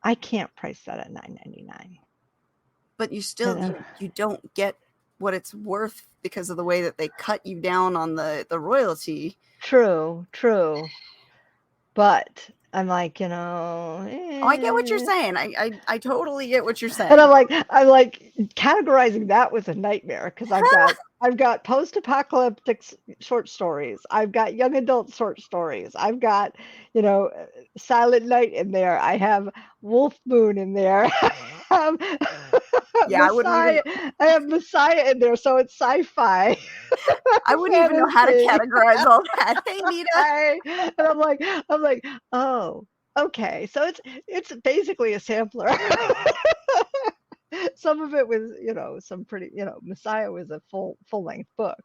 I can't price that at $9.99. But you still you don't get what it's worth because of the way that they cut you down on the royalty. True. But I'm like, Oh, I get what you're saying. I totally get what you're saying. and I'm like categorizing that was a nightmare because I've got post-apocalyptic short stories. I've got young adult short stories. I've got, Silent Night in there. I have Wolf Moon in there. Yeah, Messiah. I have Messiah in there, so it's sci-fi. I wouldn't even know how to categorize all that. Hey, Nita. And I'm like, oh, okay. So it's basically a sampler. Some of it was, some pretty, Messiah was a full length book.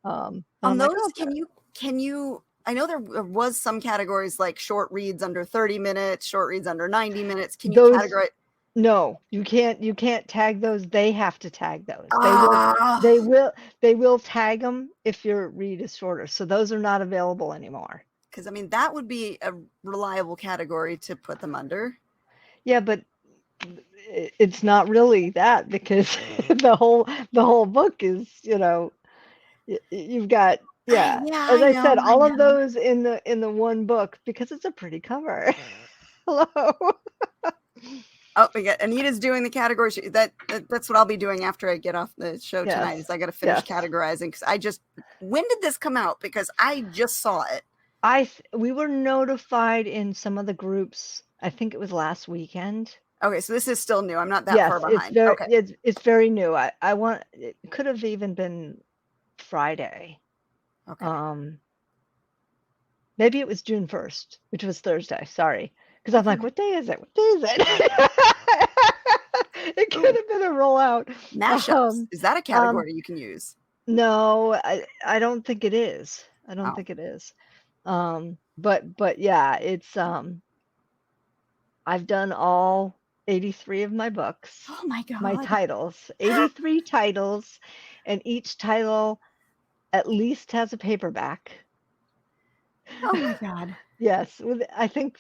On those, like, can you? I know there was some categories like short reads under 30 minutes, short reads under 90 minutes. Can you categorize? No, you can't. You can't tag those. They have to tag those. Ah. They will tag them if your read is shorter. So those are not available anymore. Because I mean, that would be a reliable category to put them under. Yeah, but it's not really that because the whole book is, you've got as I said, all of those in the one book because it's a pretty cover. Hello. Oh, we got Anita's doing the category. That's what I'll be doing after I get off the show tonight. Is I got to finish categorizing because when did this come out? Because I just saw it. We were notified in some of the groups. I think it was last weekend. Okay, so this is still new. I'm not that far behind. It's very new. It could have even been Friday. Okay. Maybe it was June 1st, which was Thursday. Sorry. Because I'm like, what day is it? What day is it? It could have been a rollout. Mashups. Is that a category you can use? No, I don't think it is. I don't think it is. But yeah, it's I've done all 83 of my books. Oh my God. My titles. 83 titles, and each title at least has a paperback. Oh my God. Yes, I think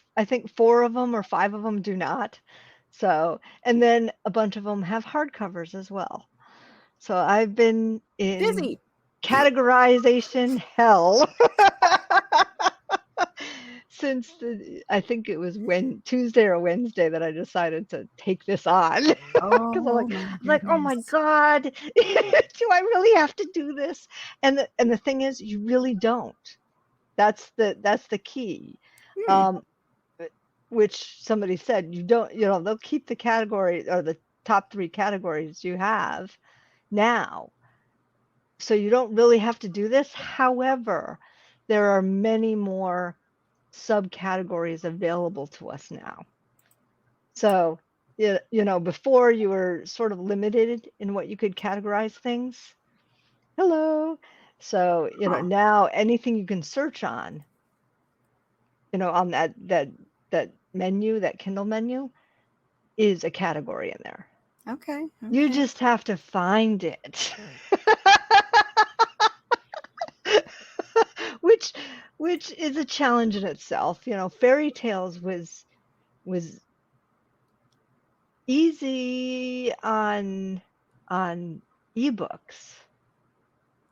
4 of them or 5 of them do not. So, and then a bunch of them have hardcovers as well. So I've been in busy categorization hell since I think it was Tuesday or Wednesday that I decided to take this on. Because I'm like, oh my God, do I really have to do this? And the thing is, you really don't. That's the key. Which somebody said you don't, they'll keep the category or the top 3 categories you have now. So you don't really have to do this. However, there are many more subcategories available to us now. So, before you were sort of limited in what you could categorize things. Hello. So, now anything you can search on, on that menu, that Kindle menu, is a category in there. Okay. You just have to find it. Which is a challenge in itself. Fairy tales was easy on ebooks,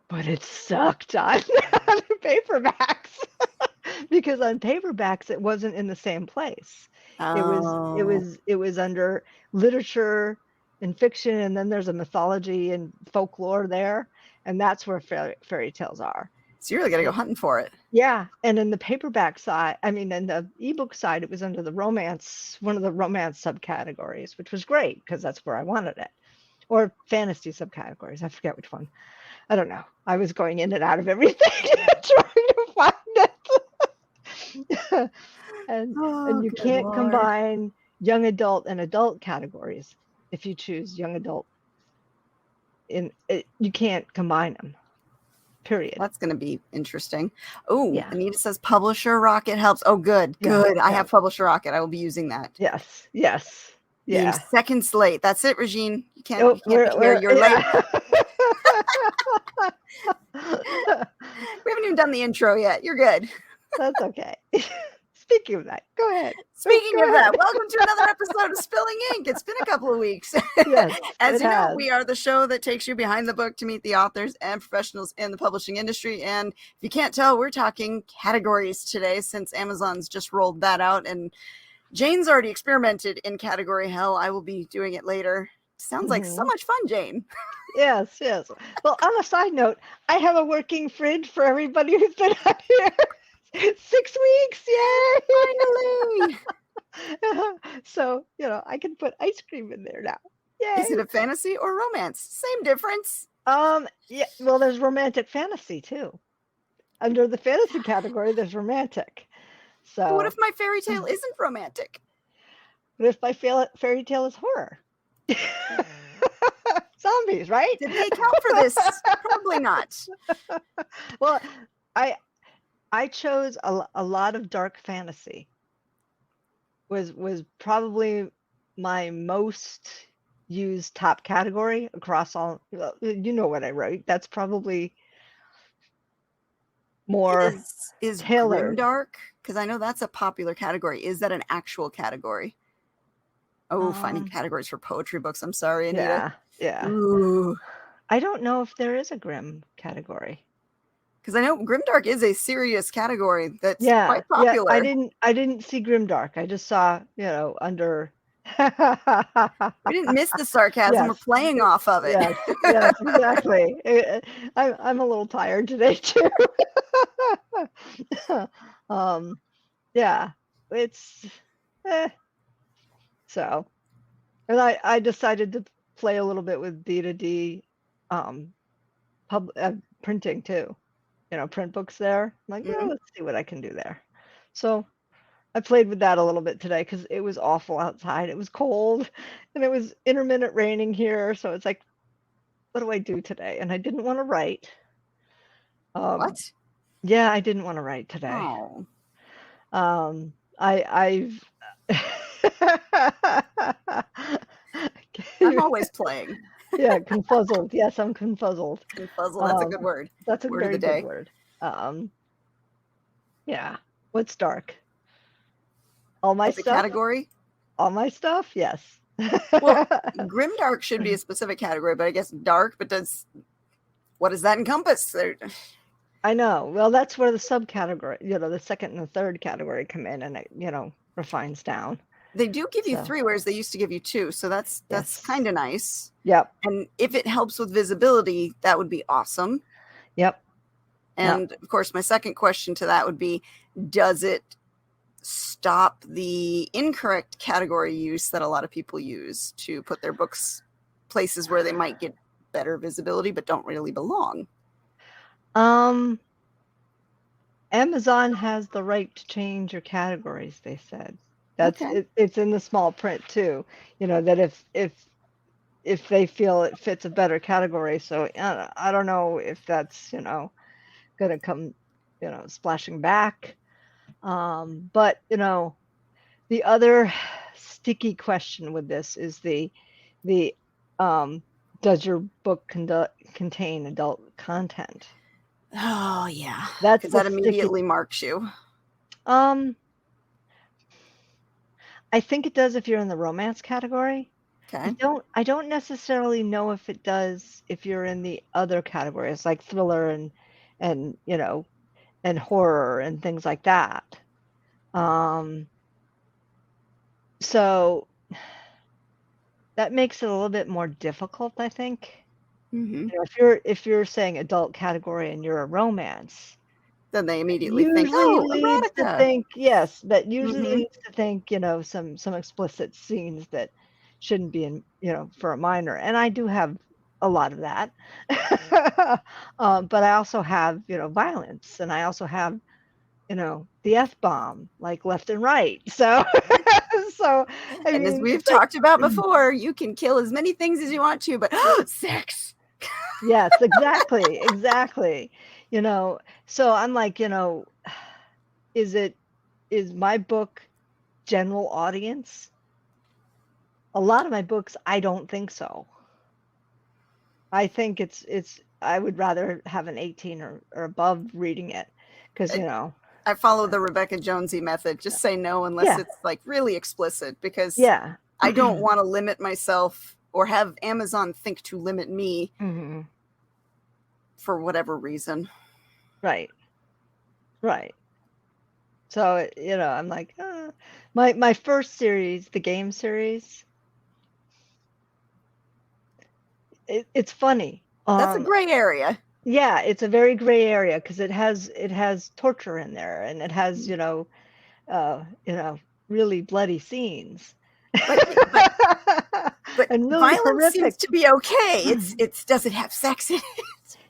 but it sucked on paperbacks. Because on paperbacks it wasn't in the same place. It was under literature and fiction, and then there's a mythology and folklore there, and that's where fairy tales are. So you really got to go hunting for it. Yeah, and in the paperback side, in the ebook side, it was under the romance, one of the romance subcategories, which was great because that's where I wanted it, or fantasy subcategories. I forget which one. I don't know. I was going in and out of everything trying to find it. and you can't combine young adult and adult categories if you choose young adult. You can't combine them. Period. That's going to be interesting. Oh, yeah. Anita says Publisher Rocket helps. Oh, good. I have Publisher Rocket. I will be using that. Yes. Yeah. Being seconds late. That's it, Regine. You can't be here. You're late. We haven't even done the intro yet. You're good. That's okay. Speaking of that, go ahead. Speaking Go of ahead. that, welcome to another episode of Spilling Ink. It's been a couple of weeks. Yes, As it you know, has. we are the show that takes you behind the book to meet the authors and professionals in the publishing industry. And if you can't tell, we're talking categories today since Amazon's just rolled that out. And Jane's already experimented in category hell. I will be doing it later. Sounds like so much fun, Jane. Yes, yes. Well, on a side note, I have a working fridge for everybody who's been out here. 6 weeks, yay! Finally. So, I can put ice cream in there now. Yay! Is it a fantasy or romance? Same difference. Yeah, well, there's romantic fantasy too. Under the fantasy category, there's romantic. So But what if my fairy tale isn't romantic? What if my fairy tale is horror? Zombies, right? Did they count for this? Probably not. Well, I chose a lot of dark fantasy. Was probably my most used top category across all. You know what I wrote. That's probably more is tailored. Grimdark, because I know that's a popular category. Is that an actual category? Oh, finding categories for poetry books. I'm sorry, Anita. Yeah. Ooh. I don't know if there is a grim category. Because I know Grimdark is a serious category that's quite popular. Yeah, I didn't see Grimdark. I just saw, under. We didn't miss the sarcasm. Yes. We're playing off of it. Yes, exactly. I'm a little tired today too. Yeah, it's so, and I decided to play a little bit with D2D printing too. Print books there. I'm like, let's see what I can do there. So I played with that a little bit today because it was awful outside. It was cold and it was intermittent raining here. So it's like, what do I do today? And I didn't want to write. What? Yeah, I didn't want to write today. Oh. I've I'm always playing. Yeah, confuzzled. Yes, I'm confuzzled. Confuzzled, that's a good word. That's a word very good word. Yeah. What's dark? All my stuff? Category? All my stuff? Yes. Well, Grimdark should be a specific category, but I guess dark, but what does that encompass? I know. Well, that's where the subcategory, the second and the third category come in, and it, refines down. They do give you 3, whereas they used to give you 2. So that's kind of nice. Yep. And if it helps with visibility, that would be awesome. Yep. And of course, my second question to that would be, does it stop the incorrect category use that a lot of people use to put their books places where they might get better visibility but don't really belong? Amazon has the right to change your categories, they said. That's it's in the small print too. That if they feel it fits a better category. So I don't know if that's going to come splashing back. But the other sticky question with this is the does your book contain adult content? Oh yeah, that's that immediately marks you. I think it does if you're in the romance category. Okay. I don't necessarily know if it does if you're in the other categories like thriller and and horror and things like that. So that makes it a little bit more difficult, I think. Mm-hmm. If you're saying adult category and you're a romance, then they immediately think, oh, erotica. That usually leads to think, some explicit scenes that shouldn't be in, for a minor. And I do have a lot of that. But I also have, violence, and I also have, the F-bomb, like left and right. So, as we've talked about before, you can kill as many things as you want to, but sex. Yes, exactly. So I'm like, is my book general audience? A lot of my books, I don't think so. I think it's I would rather have an 18 or above reading it because, I follow the Rebecca Jonesy method. Just say no unless it's like really explicit, because I don't want to limit myself or have Amazon think to limit me for whatever reason. Right. So, I'm like, my first series, the game series, it's funny. That's a gray area. Yeah, it's a very gray area because it has torture in there, and it has really bloody scenes. But and really violence horrific. seems to be okay. It's does it have sex in it?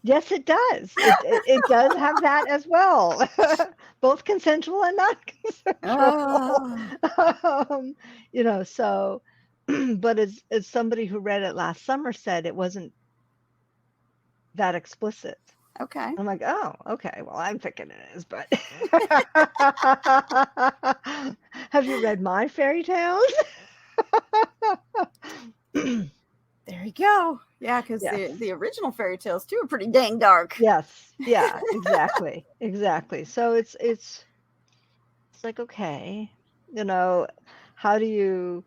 Yes, it does. It does have that as well. Both consensual and not consensual. So, but as somebody who read it last summer said, it wasn't that explicit. Okay. I'm like, oh, okay. Well, I'm thinking it is, but have you read my fairy tales? There you go. Yeah, because the original fairy tales too are pretty dang dark. Yes. Yeah. Exactly. So it's like, okay, how do you?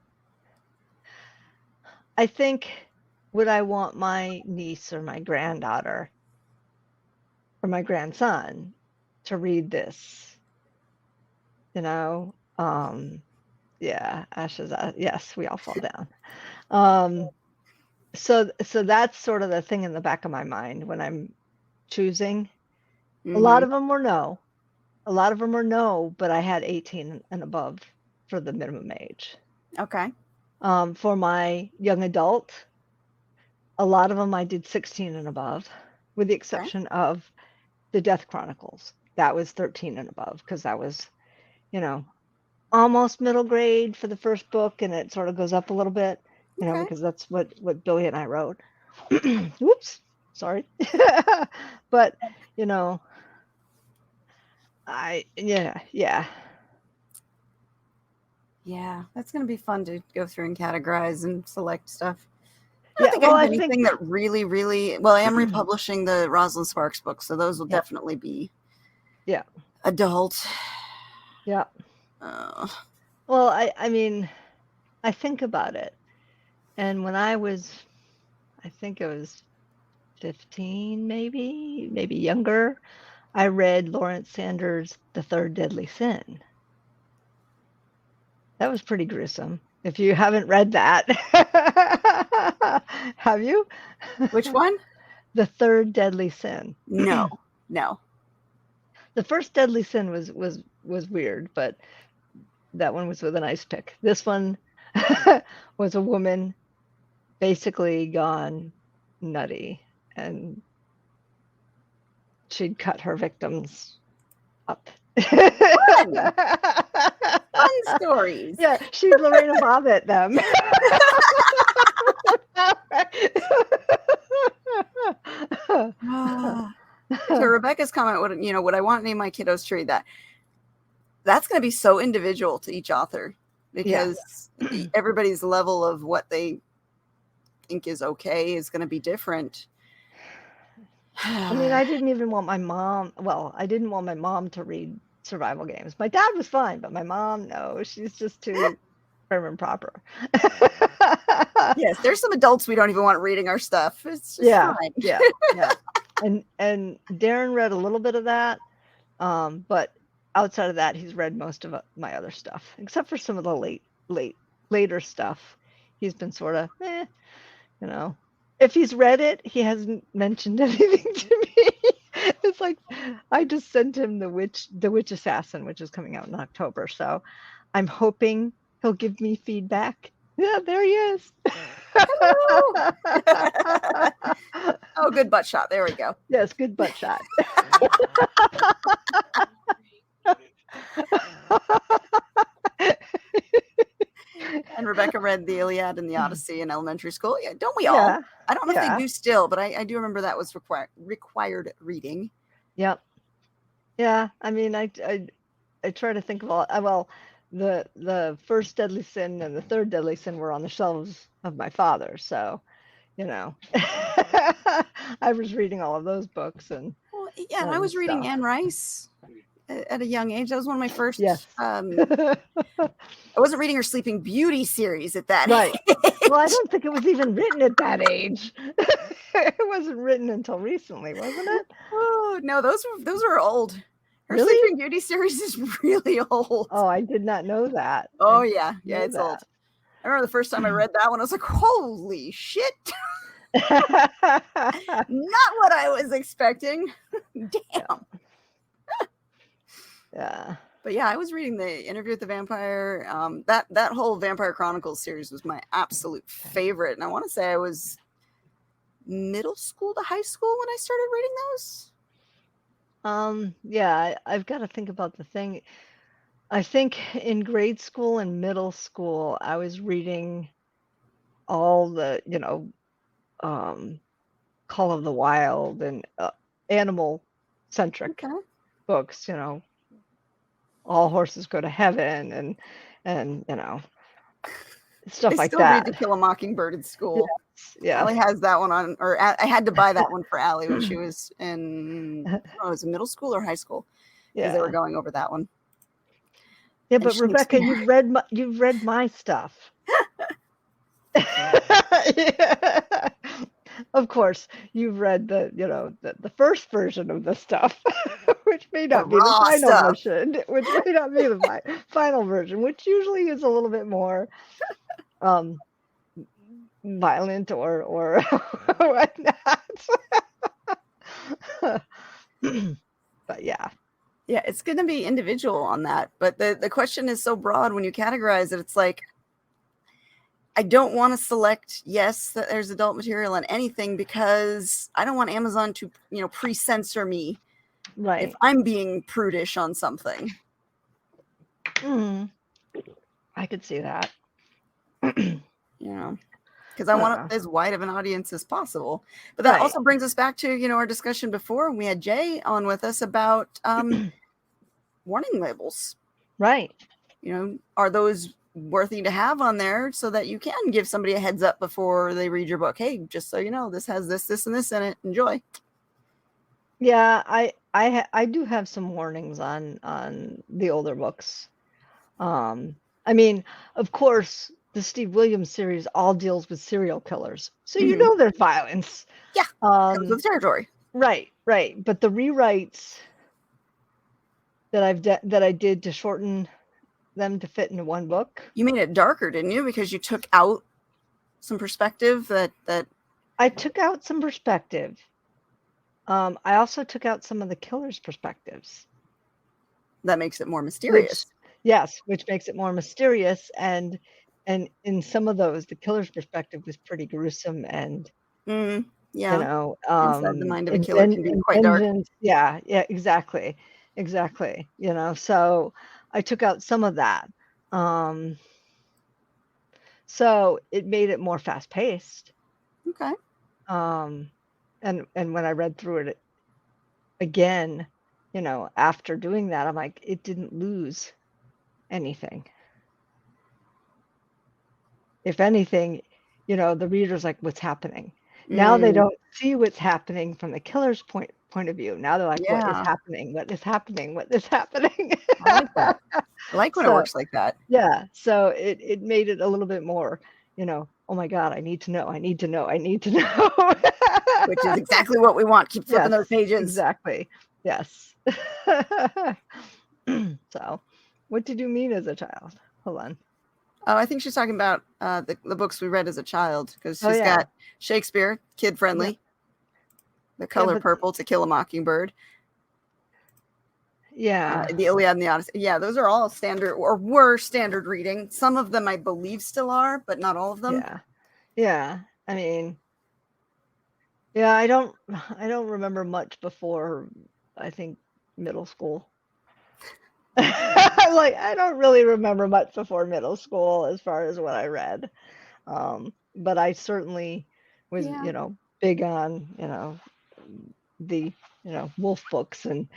I think, would I want my niece or my granddaughter or my grandson to read this? Yeah, Ashes. Yes, we all fall down. So that's sort of the thing in the back of my mind when I'm choosing. A lot of them were no. But I had 18 and above for the minimum age. Okay. For my young adult, a lot of them I did 16 and above, with the exception of the Death Chronicles. That was 13 and above because that was, almost middle grade for the first book, and it sort of goes up a little bit, because that's what Billy and I wrote. Whoops, sorry. But Yeah, that's going to be fun to go through and categorize and select stuff. I don't think I have anything that really, really... Well, I am republishing the Rosalind Sparks books, so those will definitely be adult. Yeah. Well, I mean, I think about it. And when I think it was 15, maybe younger, I read Lawrence Sanders' The Third Deadly Sin. That was pretty gruesome. If you haven't read that, have you? Which one? The Third Deadly Sin. No. The first Deadly Sin was weird, but that one was with an ice pick. This one was a woman basically gone nutty, and she'd cut her victims up. Fun stories. Yeah, she'd Lorena Bobbitt them. To Rebecca's comment, what I want to name my kiddos to read, that's going to be so individual to each author, because everybody's level of what they think is okay is going to be different. I mean, I didn't even want my mom. Well, I didn't want my mom to read survival games. My dad was fine, but my mom, no, she's just too prim and proper. Yes, there's some adults we don't even want reading our stuff. It's just fine. Yeah. And Darren read a little bit of that, but outside of that, he's read most of my other stuff, except for some of the later stuff. He's been sort of, if he's read it, he hasn't mentioned anything to me. It's like, I just sent him the Witch Assassin, which is coming out in October. So I'm hoping he'll give me feedback. Yeah, there he is. Oh, good butt shot. There we go. Yes, good butt shot. And Rebecca read the Iliad and the Odyssey in elementary school. Yeah, don't we all? Yeah. I don't know if they do still, but I do remember that was required reading. Yep. Yeah, I mean, I try to think of all. Well, the first Deadly Sin and the third Deadly Sin were on the shelves of my father, so I was reading all of those books, and and I was reading Anne Rice at a young age. That was one of my first. Yes. I wasn't reading her Sleeping Beauty series at that Right. age. Well, I don't think it was even written at that age. It wasn't written until recently, wasn't it? Oh no, those were old. Her Really? Sleeping Beauty series is really old. Oh, I did not know that. Oh yeah, it's old. I remember the first time I read that one, I was like, "Holy shit!" Not what I was expecting. Damn. Yeah. But yeah, I was reading the Interview with the Vampire. That whole Vampire Chronicles series was my absolute favorite, and I want to say I was middle school to high school when I started reading those. Yeah, I've got to think about the thing. I think in grade school and middle school, I was reading all the, Call of the Wild and animal centric books, All Horses Go to Heaven and stuff like that. I still read To Kill a Mockingbird in school. Yeah. Allie has that one on, or I had to buy that one for Allie when she was in, I don't know, was it middle school or high school? Because they were going over that one. Yeah, but Rebecca, you've read my stuff. Yeah. Of course, you've read the first version of the stuff, which may not be the final version, which may not be the final version, which usually is a little bit more violent or whatnot. But yeah. Yeah, it's going to be individual on that. But the question is so broad when you categorize it. It's like, I don't want to select, yes, that there's adult material on anything because I don't want Amazon to, pre-censor me if I'm being prudish on something. I could see that. Because I want as wide of an audience as possible. But that also brings us back to, our discussion before when we had Jay on with us about warning labels. Right. Are those worthy to have on there so that you can give somebody a heads up before they read your book? Hey, just so you know, this has this and this in it. Enjoy. Yeah, I do have some warnings on the older books. I mean, of course, the Steve Williams series all deals with serial killers, so there's violence. Yeah, comes with territory. Right. But the rewrites that I did to shorten them to fit into one book. You made it darker, didn't you? Because you took out some perspective that I took out some perspective. I also took out some of the killer's perspectives. That makes it more mysterious. Which makes it more mysterious, and in some of those, the killer's perspective was pretty gruesome and inside the mind of a killer can be quite dark. Yeah, exactly. So I took out some of that. So it made it more fast paced. Okay. And when I read through it again, after doing that, I'm like, it didn't lose anything. If anything, the reader's like, what's happening? Now they don't see what's happening from the killer's point of view. Now they're like, what is happening? What is happening? What is happening? I like that. I like when it works like that. Yeah. So it made it a little bit more, oh my God, I need to know. Which is exactly what we want. Keep flipping those pages. Exactly. Yes. So what did you mean as a child? Hold on. Oh, I think she's talking about the books we read as a child, because she's got Shakespeare, kid friendly, The Color Purple, To Kill a Mockingbird. Yeah. The Iliad and the Odyssey. Yeah, those are all standard or were standard reading. Some of them I believe still are, but not all of them. Yeah. I mean, I don't remember much before, I think, middle school. I don't really remember much before middle school as far as what I read. But I certainly was, big on, the, wolf books and,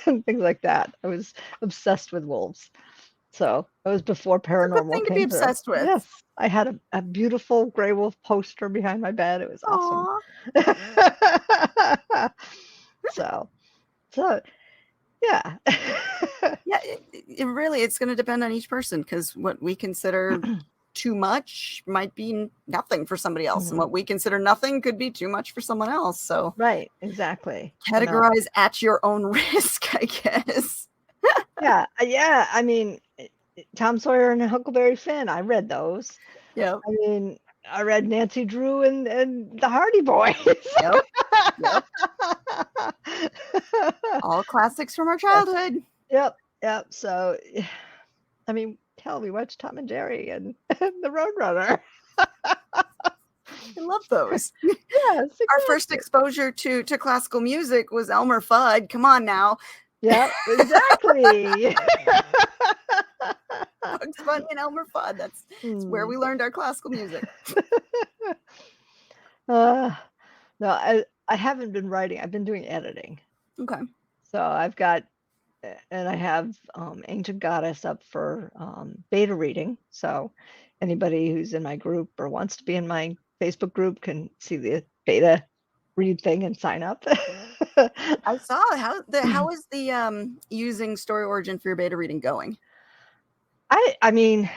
and things like that. I was obsessed with wolves. So it was before paranormal thing came to be obsessed with. Yes. I had a beautiful gray wolf poster behind my bed. It was awesome. So, Yeah. Yeah, it really, it's going to depend on each person, because what we consider too much might be nothing for somebody else, and what we consider nothing could be too much for someone else. So Right, exactly. categorize at your own risk, I guess. Yeah, yeah. I mean, Tom Sawyer and Huckleberry Finn, I read those. Yep. I mean, I read Nancy Drew and the Hardy Boys. Yep. Yep. All classics from our childhood. Yep. Yep. So, I mean, hell, we watched Tom and Jerry and the Roadrunner. I love those. Yes, exactly. Our first exposure to classical music was Elmer Fudd. Come on now. Yep, exactly. Bugs Bunny and Elmer Fudd. That's where we learned our classical music. No, I haven't been writing. I've been doing editing. Okay. So I've got, and I have Ancient Goddess up for beta reading. So anybody who's in my group or wants to be in my Facebook group can see the beta read thing and sign up. I saw how is the using Story Origin for your beta reading going? I mean,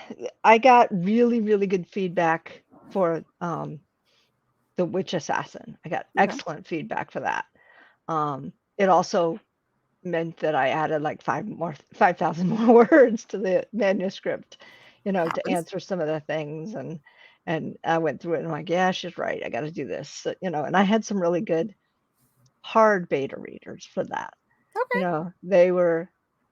I got really, really good feedback for the Witch Assassin. I got excellent feedback for that. It also meant that I added like 5,000 more words to the manuscript, to answer some of the things. And I went through it and I'm like, yeah, she's right. I got to do this, so, and I had some really good hard beta readers for that. Okay. They were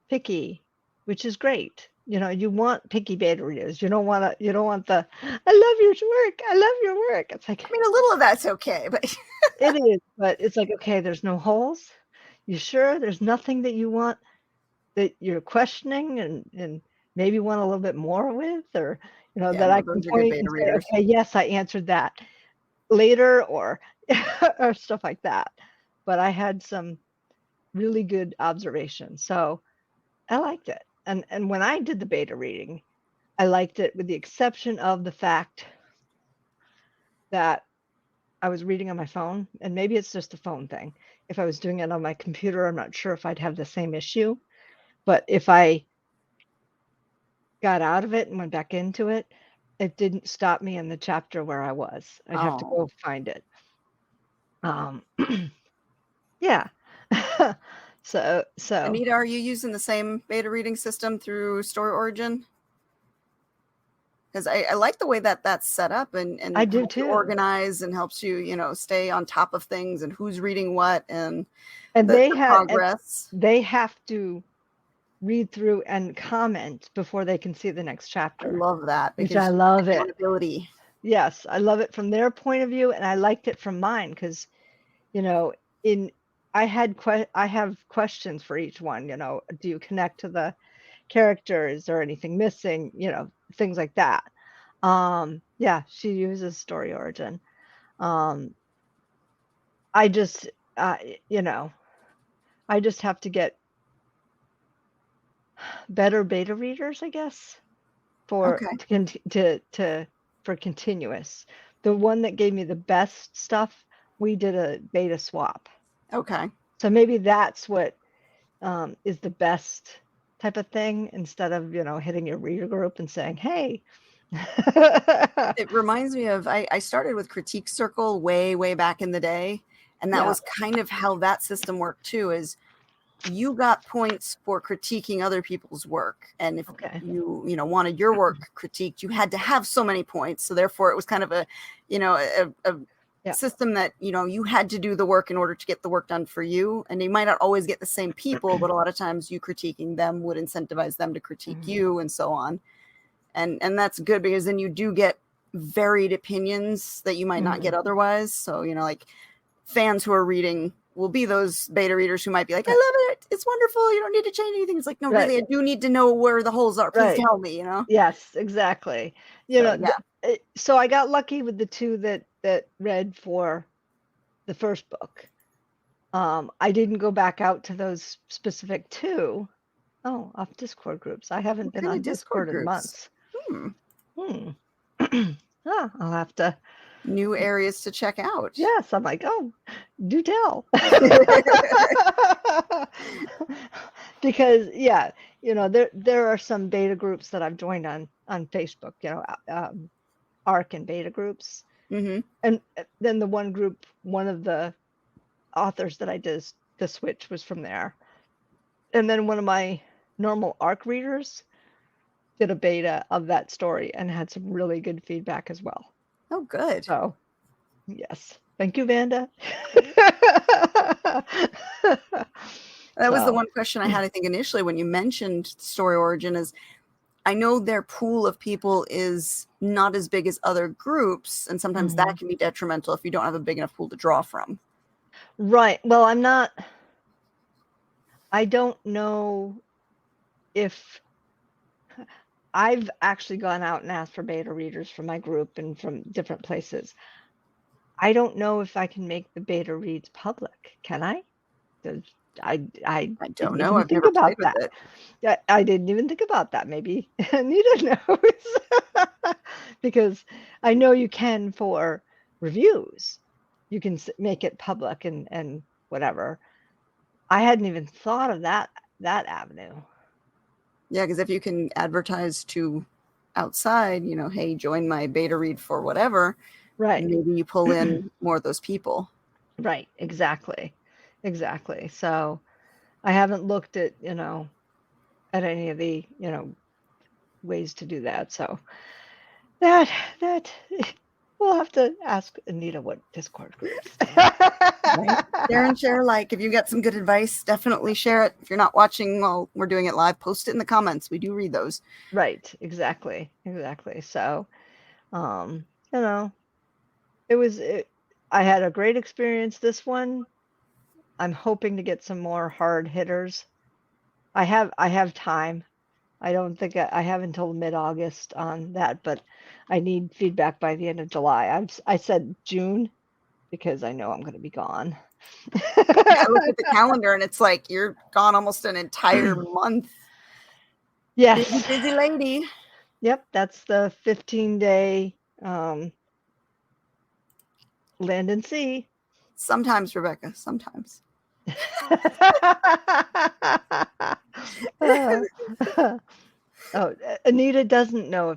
picky, which is great. You want picky beta readers. You don't want the, I love your work. It's like, I mean, a little of that's okay, but it is, but it's like, okay, there's no holes. You sure there's nothing that you want that you're questioning and maybe want a little bit more with, or, that I can point and say, okay, yes, I answered that later, or, or stuff like that. But I had some really good observations. So I liked it. And when I did the beta reading, I liked it with the exception of the fact that I was reading on my phone, and maybe it's just a phone thing. If I was doing it on my computer, I'm not sure if I'd have the same issue. But if I got out of it and went back into it, it didn't stop me in the chapter where I was. I'd have to go find it. Yeah. So Anita, are you using the same beta reading system through Story Origin? Because I like the way that's set up, and I do too. Organize and helps you, stay on top of things and who's reading what and the progress. And they have to read through and comment before they can see the next chapter. I love that, which I love accountability. It. Yes, I love it from their point of view, and I liked it from mine because, I have questions for each one. Do you connect to the characters or anything missing? Things like that. Yeah, she uses Story Origin. I just, I just have to get better beta readers, I guess, for continuous. The one that gave me the best stuff, we did a beta swap. Okay. So maybe that's what is the best type of thing, instead of, hitting your reader group and saying, hey. It reminds me of, I started with Critique Circle way back in the day. And that was kind of how that system worked too, is you got points for critiquing other people's work. And if you wanted your work critiqued, you had to have so many points. So therefore it was kind of a system that, you had to do the work in order to get the work done for you. And you might not always get the same people, but a lot of times you critiquing them would incentivize them to critique you and so on. And that's good, because then you do get varied opinions that you might not get otherwise. So, like fans who are reading will be those beta readers who might be like, I love it. It's wonderful. You don't need to change anything. It's like, no, really, I do need to know where the holes are. Please tell me, Yes, exactly. So I got lucky with the two that read for the first book. I didn't go back out to those specific two. Oh, off Discord groups. I haven't been on Discord in months. I'll have to new areas to check out. Yes, I'm like, oh, do tell. Because there are some beta groups that I've joined on Facebook, ARC and beta groups. Mm-hmm. And then the one group, one of the authors that I did the switch was from there. And then one of my normal ARC readers did a beta of that story and had some really good feedback as well. Oh, good. So, yes. Thank you, Vanda. That was the one question I had, I think, initially when you mentioned Story Origin is, I know their pool of people is not as big as other groups, and sometimes that can be detrimental if you don't have a big enough pool to draw from. Right. Well, I don't know if I've actually gone out and asked for beta readers from my group and from different places. I don't know if I can make the beta reads public. Can I? I don't know. I've never played with it. Yeah, I didn't even think about that. Maybe Anita knows. Because I know you can for reviews. You can make it public and whatever. I hadn't even thought of that avenue. Yeah, because if you can advertise to outside, hey, join my beta read for whatever, right? Maybe you pull in more of those people. Right. Exactly. So I haven't looked at at any of the ways to do that. So that we'll have to ask Anita what Discord groups. Right. Share. Like, if you got some good advice, definitely share it. If you're not watching while we're doing it live, post it in the comments. We do read those. Right. Exactly. So, I had a great experience this one. I'm hoping to get some more hard hitters. I have time. I don't think I have until mid-August on that, but I need feedback by the end of July. I said June because I know I'm going to be gone. I look at the calendar and it's like you're gone almost an entire month. Yes. Busy lady. Yep, that's the 15-day land and sea. Sometimes, Rebecca, sometimes. Anita doesn't know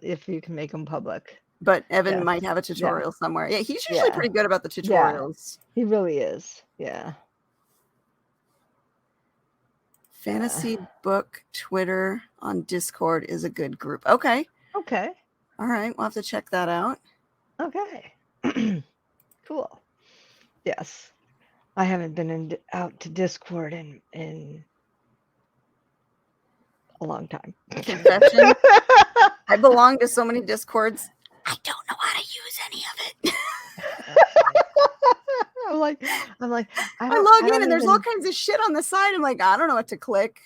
if you can make them public. But Evan might have a tutorial somewhere. Yeah, he's usually pretty good about the tutorials. Yeah, he really is. Yeah. Fantasy book Twitter on Discord is a good group. Okay. All right, we'll have to check that out. Okay. Cool. Yes. I haven't been out to Discord in a long time. Confession. I belong to so many Discords. I don't know how to use any of it. I'm like, I log in and there's all kinds of shit on the side. I'm like, I don't know what to click.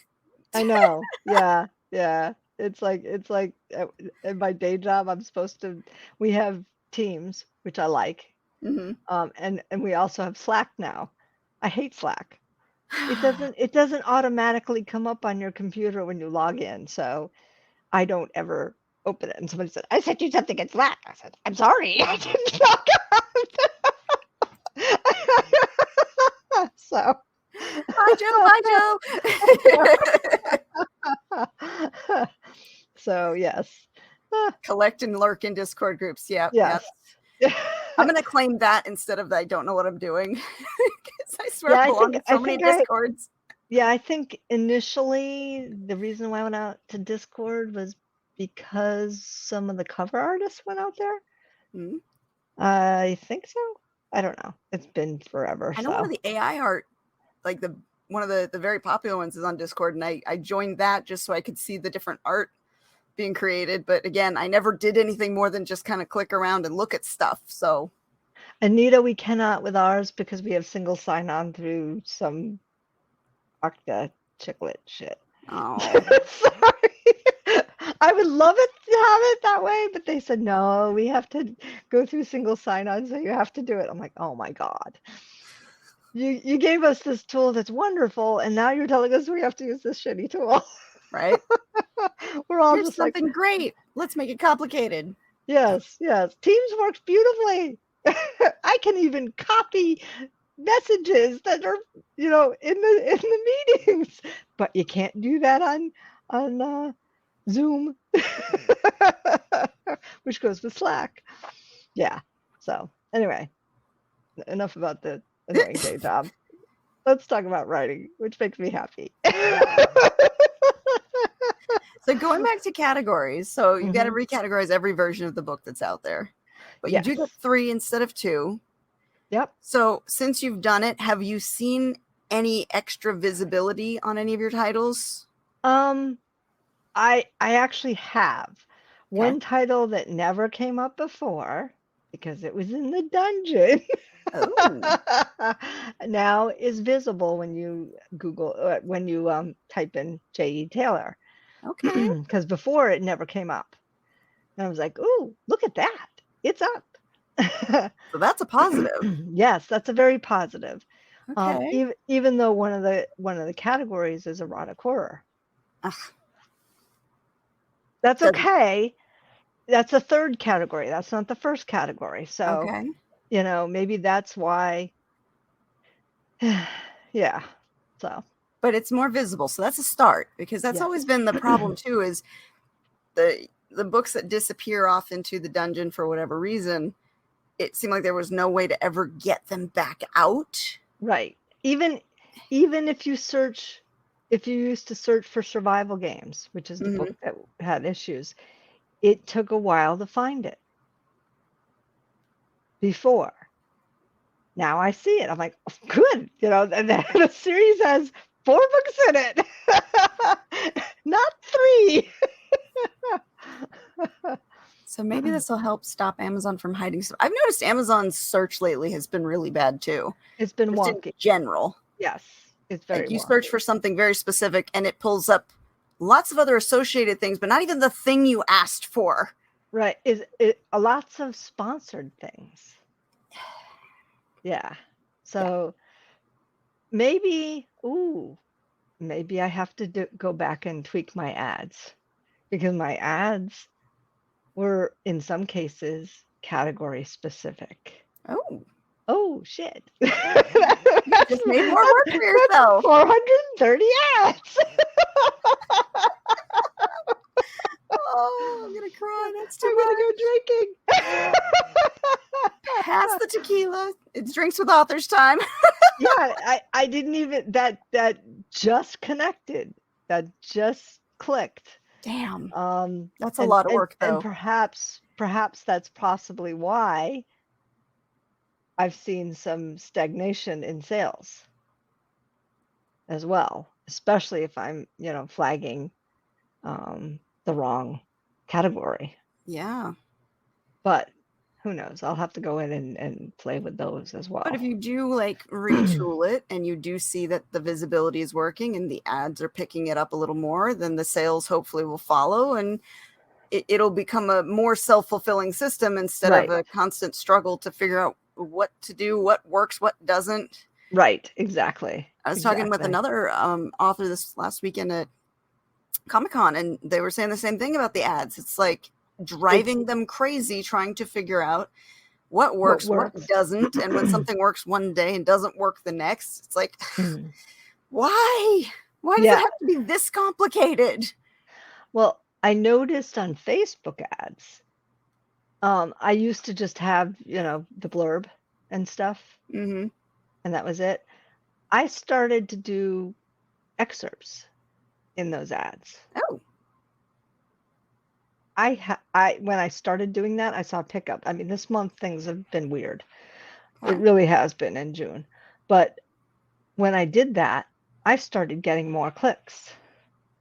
I know. Yeah. It's like in my day job, we have Teams, which I like. Mm-hmm. And we also have Slack now. I hate Slack. It doesn't automatically come up on your computer when you log in, so I don't ever open it. And somebody said, "I sent you something in Slack." I said, "I'm sorry, I didn't log on." So, bye, Joe. So yes, collect and lurk in Discord groups. Yes. I'm going to claim that instead of I don't know what I'm doing. Because I swear I belong in so many Discords. I think initially the reason why I went out to Discord was because some of the cover artists went out there. Mm-hmm. I think so. I don't know. It's been forever. I know one of the AI art, like one of the very popular ones is on Discord, and I joined that just so I could see the different art being created. But again, I never did anything more than just kind of click around and look at stuff. So Anita, we cannot with ours because we have single sign-on through some Octa chiclet shit. Oh, sorry. I would love it to have it that way, but they said no, we have to go through single sign-on, so you have to do it. I'm like, oh my God. You gave us this tool that's wonderful, and now you're telling us we have to use this shitty tool. Right? We're all Here's just something great. Let's make it complicated. Yes, yes. Teams works beautifully. I can even copy messages that are, in the meetings, but you can't do that on Zoom, which goes with Slack. Yeah. So anyway, enough about the annoying day job. Let's talk about writing, which makes me happy. So going back to categories, so you got to recategorize every version of the book that's out there, but you do get 3 instead of 2. Yep. So since you've done it, have you seen any extra visibility on any of your titles? I actually have one title that never came up before because it was in the dungeon. Oh. Now is visible when you Google when you type in J.E. Taylor. Okay. Because before it never came up. And I was like, "Ooh, look at that. It's up." So that's a positive. Yes, that's a very positive. Okay. Even though one of the categories is erotic horror. Ugh. That's okay. That's a third category. That's not the first category. So, Okay. Maybe that's why. Yeah. So. But it's more visible. So that's a start, because that's always been the problem too, is the books that disappear off into the dungeon for whatever reason. It seemed like there was no way to ever get them back out. Right. Even if you used to search for survival games, which is the book that had issues, it took a while to find it before. Now I see it. I'm like, oh, good. And the series has 4 books in it, not 3. So maybe this will help stop Amazon from hiding stuff. I've noticed Amazon's search lately has been really bad too. It's been wonky. In general. Yes, it's very like you wonky. Search for something very specific and it pulls up lots of other associated things, but not even the thing you asked for. Right. Is it lots of sponsored things? Yeah. So maybe I have to go back and tweak my ads, because my ads were in some cases category specific. Oh shit. Just made more work for yourself. 430 ads. Oh, I'm gonna cry. That's too I'm much. gonna go drinking. Pass the tequila. It's drinks with authors time. Yeah, I didn't even that just connected. That just clicked. Damn. That's a lot of work though. And perhaps that's possibly why I've seen some stagnation in sales as well, especially if I'm, flagging the wrong category. Yeah. But who knows? I'll have to go in and play with those as well. But if you do retool it and you do see that the visibility is working and the ads are picking it up a little more, then the sales hopefully will follow, and it'll become a more self-fulfilling system instead of a constant struggle to figure out what to do, what works, what doesn't. Right. Exactly. I was talking with another author this last weekend at Comicon, and they were saying the same thing about the ads. It's like driving them crazy trying to figure out what works, what doesn't. And when something works one day and doesn't work the next, it's like, why does it have to be this complicated? Well, I noticed on Facebook ads, I used to just have, the blurb and stuff, and that was it. I started to do excerpts in those ads. Oh. When I started doing that, I saw a pickup. I mean, this month things have been weird. It really has been in June. But when I did that, I started getting more clicks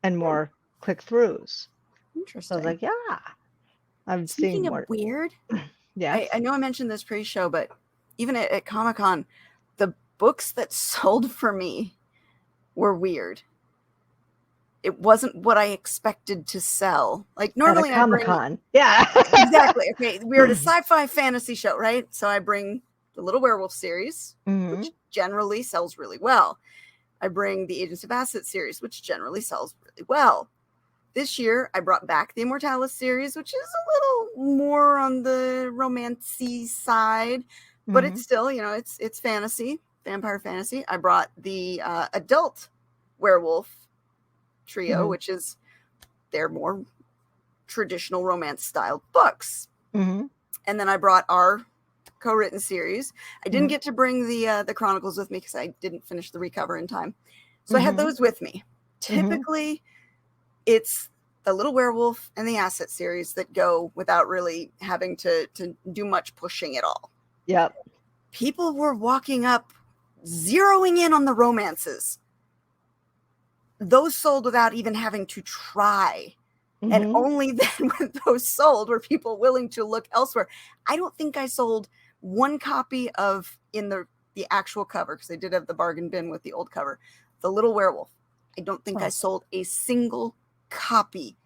and more click-throughs. Interesting. So I was like, yeah. I'm Speaking seeing more. Of weird, yeah. I know I mentioned this pre-show, but even at Comicon, the books that sold for me were weird. It wasn't what I expected to sell. Like normally at a Comicon. Yeah. Exactly. Okay. We're at a sci-fi fantasy show, right? So I bring the Little Werewolf series, which generally sells really well. I bring the Agents of Asset series, which generally sells really well. this year I brought back the Immortalis series, which is a little more on the romancy side, but it's still, it's fantasy, vampire fantasy. I brought the adult werewolf trio, which is they're more traditional romance style books. And then I brought our co-written series. I didn't get to bring the Chronicles with me because I didn't finish the recover in time. So I had those with me. Typically, it's the Little Werewolf and the Asset series that go without really having to do much pushing at all. Yep. People were walking up, zeroing in on the romances. Those sold without even having to try. And only then when those sold were people willing to look elsewhere. I don't think I sold one copy of, in the actual cover, because they did have the bargain bin with the old cover, the Little Werewolf. I don't think I sold a single copy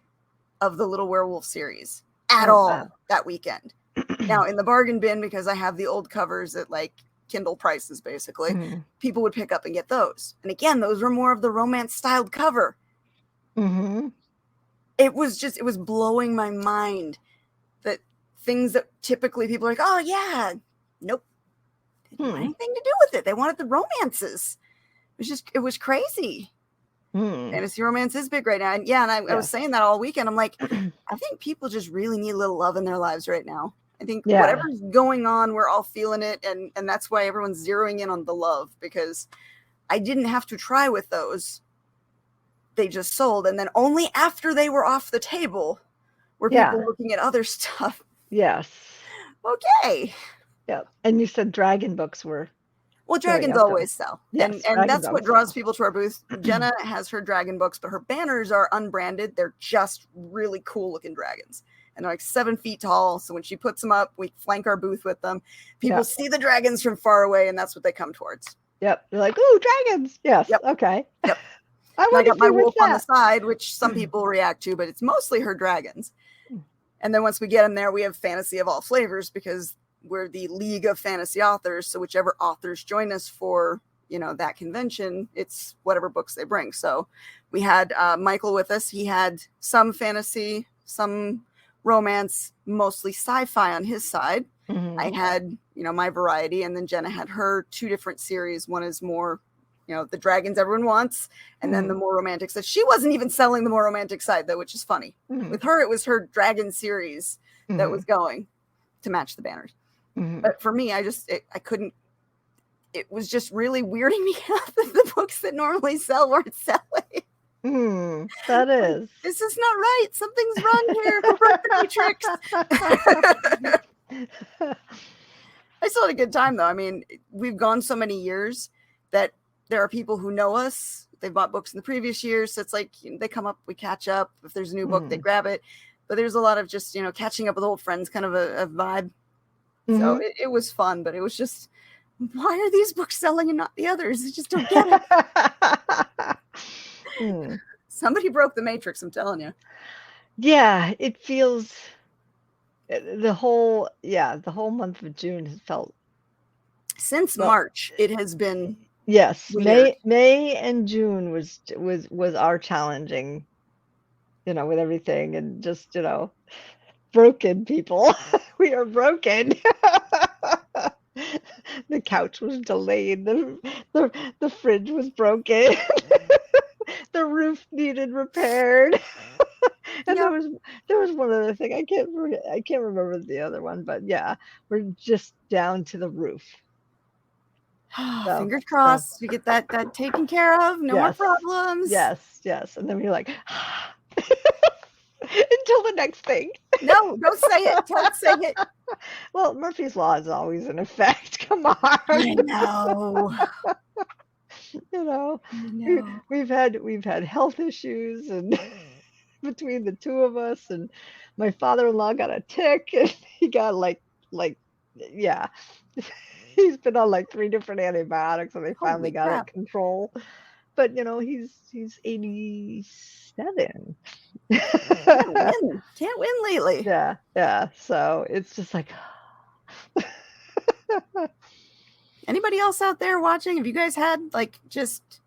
of the Little Werewolf series at all that weekend. Now, in the bargain bin, because I have the old covers at like Kindle prices, basically, people would pick up and get those. And again, those were more of the romance styled cover. It was blowing my mind that things that typically people are like, oh yeah, nope. They didn't want anything to do with it. They wanted the romances. It was crazy. Fantasy romance is big right now. And I was saying that all weekend. I'm like, I think people just really need a little love in their lives right now. I think whatever's going on, we're all feeling it. And that's why everyone's zeroing in on the love, because I didn't have to try with those. They just sold. And then only after they were off the table were people looking at other stuff. Yes. Okay. Yeah. And you said dragon books were. Well, dragons always sell. Yes, and that's what draws people to our booth. Jenna has her dragon books, but her banners are unbranded. They're just really cool looking dragons. And they're like 7 feet tall. So when she puts them up, we flank our booth with them. People see the dragons from far away, and that's what they come towards. Yep. They're like, ooh, dragons. Yes. Yep. Okay. Yep. I got my wolf on the side, which some people react to, but it's mostly her dragons. And then once we get them there, we have fantasy of all flavors, because we're the League of Fantasy Authors. So whichever authors join us for, that convention, it's whatever books they bring. So we had Michael with us. He had some fantasy, some romance, mostly sci-fi on his side. I had, my variety. And then Jenna had her 2 different series. One is more, the dragons everyone wants. And then the more romantic side. She wasn't even selling the more romantic side, though, which is funny. With her, it was her dragon series that was going to match the banners. But for me, I couldn't, it was just really weirding me out that the books that normally sell weren't selling. That is. This is not right. Something's wrong here. Who broke the matrix? I still had a good time, though. I mean, we've gone so many years that there are people who know us. They've bought books in the previous years. So it's like they come up, we catch up. If there's a new book, they grab it. But there's a lot of just, catching up with old friends, kind of a vibe. So it was fun, but it was just, why are these books selling and not the others? I just don't get it. Somebody broke the matrix, I'm telling you. Yeah, it feels, the whole month of June has felt. Since March, it has been. Yes, weird. May and June was our challenging, with everything, and just, broken people. We are broken. The couch was delayed. The fridge was broken. The roof needed repaired. And there was one other thing. I can't remember the other one, but yeah, we're just down to the roof. So, fingers crossed we get that taken care of. No more problems. Yes. And then we're like, until the next thing. No, don't say it. Don't say it. Well, Murphy's Law is always in effect. Come on. I know. We've had health issues, and between the 2 of us, and my father-in-law got a tick, and he got he's been on like 3 different antibiotics, and they finally got it control. But he's 87. Can't win lately. Yeah. So it's just like. Anybody else out there watching? Have you guys had just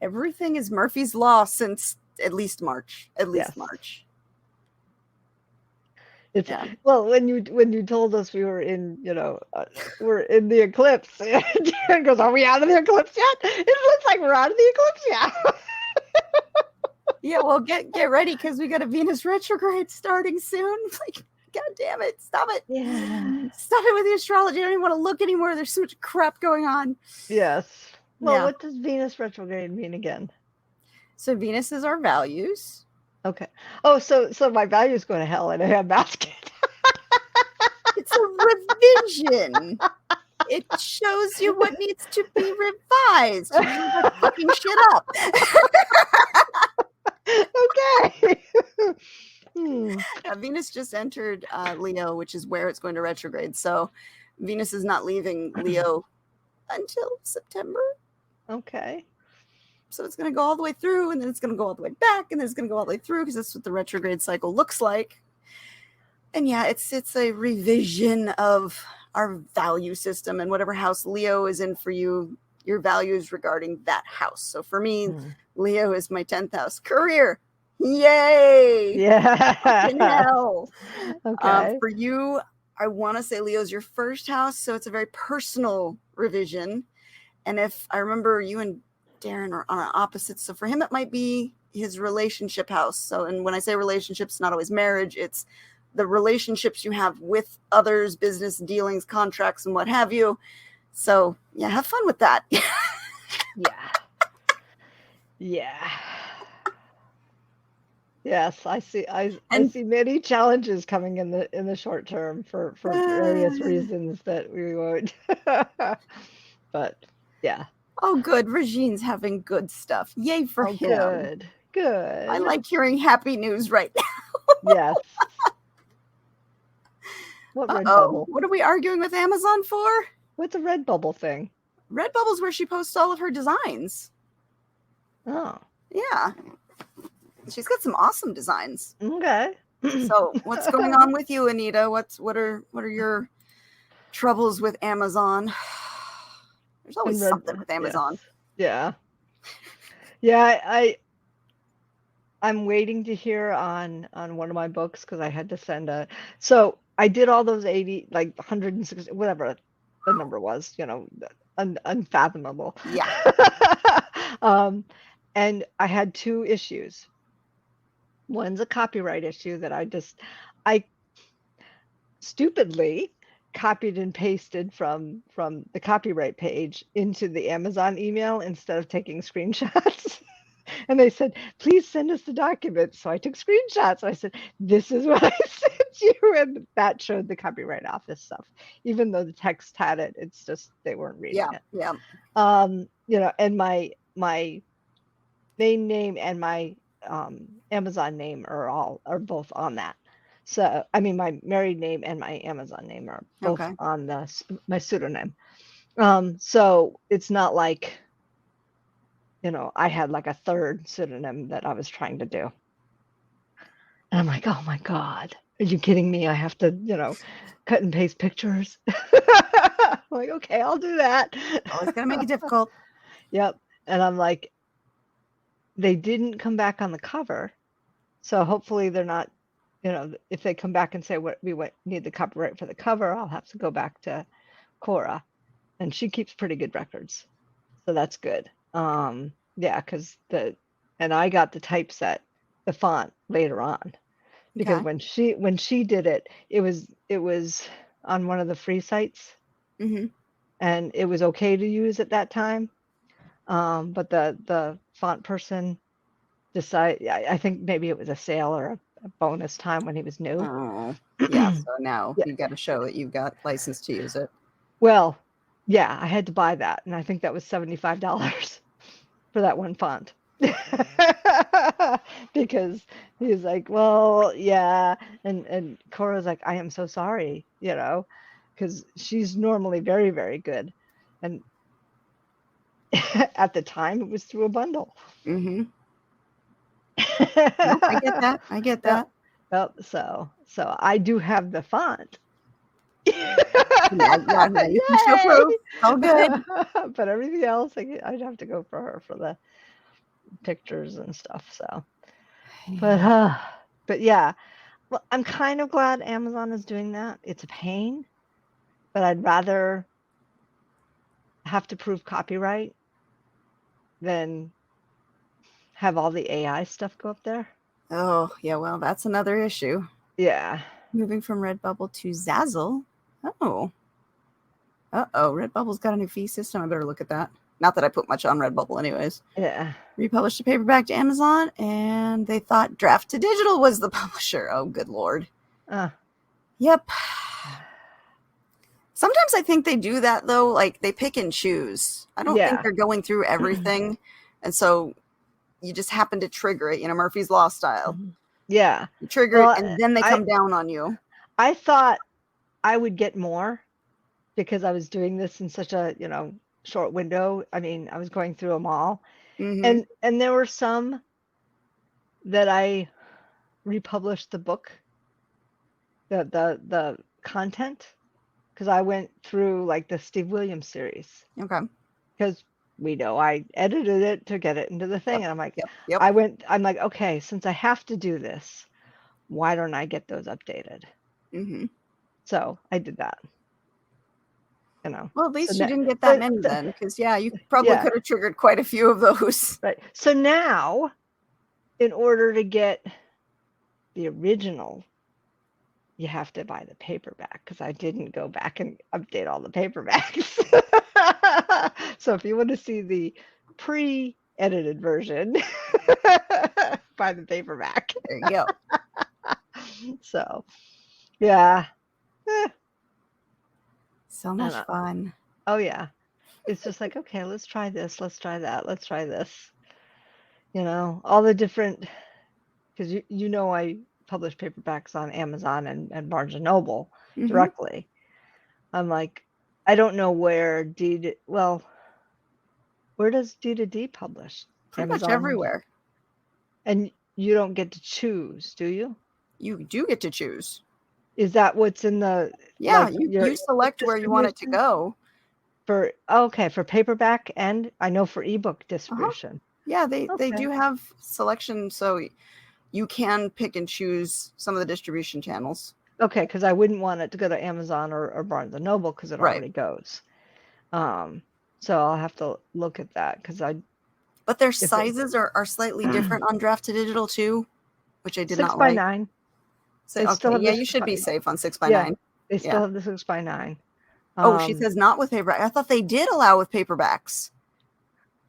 everything is Murphy's Law since at least March. At least Yes. March. It's well, when you told us we were in, we're in the eclipse, Darren goes, "Are we out of the eclipse yet? It looks like we're out of the eclipse yet." Yeah, well, get ready because we got a Venus retrograde starting soon. Like, God damn it! Stop it! Yeah. Stop it with the astrology. I don't even want to look anymore. There's so much crap going on. Yes. Well, what does Venus retrograde mean again? So Venus is our values. Okay. Oh, so my values go to hell in a handbasket. It's a revision. It shows you what needs to be revised. You fucking shit up. Okay. Venus just entered Leo, which is where it's going to retrograde. So Venus is not leaving Leo until September. Okay. So it's going to go all the way through, and then it's going to go all the way back, and then it's going to go all the way through, because that's what the retrograde cycle looks like. And yeah, it's a revision of our value system, and whatever house Leo is in for you, your values regarding that house. So for me, Leo is my 10th house. Career. Yay! Yeah. Hell. Okay. For you, I want to say Leo's your first house, so it's a very personal revision. And if I remember, you and Darren are on opposites, so for him it might be his relationship house. So, and when I say relationships, not always marriage, it's the relationships you have with others, business dealings, contracts, and what have you. So yeah, have fun with that. Yeah. Yes, I see see many challenges coming in the short term for various reasons that we won't. But yeah. Oh, good. Regine's having good stuff. Yay for him. Good. I like hearing happy news right now. Yes. What Redbubble? What are we arguing with Amazon for? What's a Redbubble thing? Redbubble's where she posts all of her designs. Oh. Yeah. She's got some awesome designs. Okay. So what's going on with you, Anita? What are your troubles with Amazon? There's always something with Amazon. Yes. Yeah. I'm waiting to hear on one of my books, because I had to send so I did all those 80, like 160, whatever the number was, unfathomable. Yeah. And I had 2 issues. One's a copyright issue that I stupidly copied and pasted from the copyright page into the Amazon email instead of taking screenshots. And they said, "Please send us the document." So I took screenshots. I said, "This is what I sent you." And that showed the Copyright Office stuff. Even though the text had it, it's just they weren't reading it. Yeah. And my main name and my Amazon name are both on that. So I mean, my married name and my Amazon name are both on my pseudonym. So it's not like I had like a third pseudonym that I was trying to do. And I'm like, oh my God, are you kidding me? I have to, cut and paste pictures. I'm like, okay, I'll do that. Always gotta make it difficult. Yep. And I'm like, they didn't come back on the cover. So hopefully they're not, if they come back and say need the copyright for the cover, I'll have to go back to Cora. And she keeps pretty good records. So that's good. Yeah, because I got the typeset, the font later on, because when she did it, it was on one of the free sites, and it was okay to use at that time. But the font person decided, I think maybe it was a sale or a bonus time when he was new. Oh, yeah. So now you got to show that you've got license to use it. Well, yeah, I had to buy that, and I think that was $75 for that one font. Because he's like, well, yeah, and Cora's like, I am so sorry, because she's normally very, very good, and at the time it was through a bundle. I get that. Yep. So I do have the font. Yeah, you can show proof. All good. But everything else, I'd have to go for her for the pictures and stuff. So But yeah, well, I'm kind of glad Amazon is doing that. It's a pain, but I'd rather have to prove copyright than have all the AI stuff go up there. Oh, yeah, well, that's another issue. Yeah. Moving from Redbubble to Zazzle. Oh. Uh-oh, Redbubble's got a new fee system. I better look at that. Not that I put much on Redbubble anyways. Yeah. Republished a paperback to Amazon, and they thought Draft to Digital was the publisher. Oh, good Lord. Yep. Sometimes I think they do that, though. Like, they pick and choose. I don't think they're going through everything. And so you just happen to trigger it, Murphy's Law style. Yeah. You trigger it, and then they come down on you. I thought I would get more because I was doing this in such a, short window. I mean, I was going through them all. Mm-hmm. And there were some that I republished the book, the content, because I went through like the Steve Williams series. Okay. Because we know I edited it to get it into the thing. Yep. And I'm like, Yep. I'm like, okay, since I have to do this, why don't I get those updated? Mm-hmm. So I did that. Well, at least you didn't get that many then, because you probably could have triggered quite a few of those. Right. So now, in order to get the original, you have to buy the paperback, because I didn't go back and update all the paperbacks. So if you want to see the pre-edited version, buy the paperback. There you go. So, yeah. So much fun. Oh, yeah. It's just like, okay, let's try this. Let's try that. Let's try this. All the different, because I publish paperbacks on Amazon and Barnes & Noble directly. I'm like, I don't know where where does D2D publish? Pretty Amazon? Much everywhere. And you don't get to choose, do you? You do get to choose. Is that what's in the... Yeah, you select where you want it to go. For paperback, and I know for ebook distribution. Yeah, they do have selection, so you can pick and choose some of the distribution channels. Okay, because I wouldn't want it to go to Amazon or Barnes & Noble, because it already goes. So I'll have to look at that, because But their sizes are slightly different on Draft to Digital too, which I did not like. 6x9. So, you should be safe on 6x9. They still have the 6x9. She says not with paperback. I thought they did allow with paperbacks.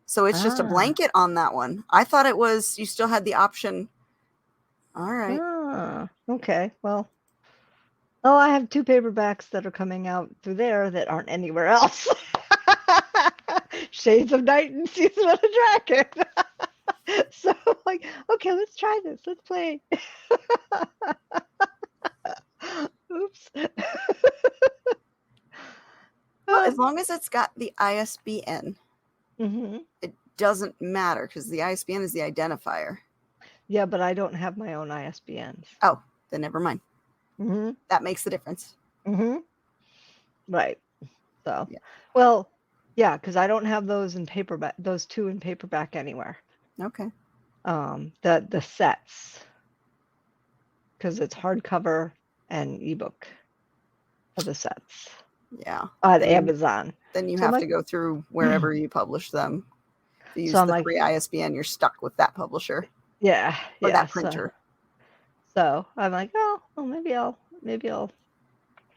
So it's just a blanket on that one. I thought it was, you still had the option. All right. Okay. Well, I have 2 paperbacks that are coming out through there that aren't anywhere else. Shades of Night and Season of the Dragon. So I'm like, okay, let's try this. Let's play. Oops. Well, as long as it's got the ISBN, Mm-hmm. it doesn't matter, because the ISBN is the identifier. Yeah, but I don't have my own ISBNs. Oh, then never mind. Mm-hmm. That makes the difference. Mm-hmm. Right. So, well, yeah, because I don't have those in paperback. Those 2 in paperback anywhere. Okay. The sets, because it's hardcover and ebook for the sets. Yeah. On Amazon. Then you have to go through wherever you publish them. If you use the free ISBN, you're stuck with that publisher. Yeah. Or that printer. So I'm like, well, maybe I'll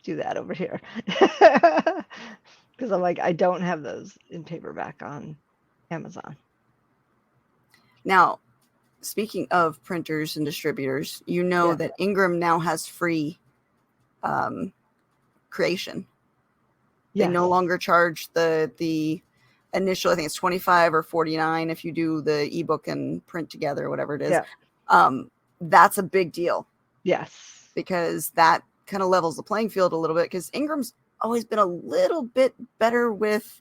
do that over here. Because I'm like, I don't have those in paperback on Amazon. Now, speaking of printers and distributors, that Ingram now has free creation. They no longer charge the initial, I think it's $25 or $49 if you do the ebook and print together, or whatever it is. Yeah. That's a big deal. Yes. Because that kind of levels the playing field a little bit, because Ingram's always been a little bit better with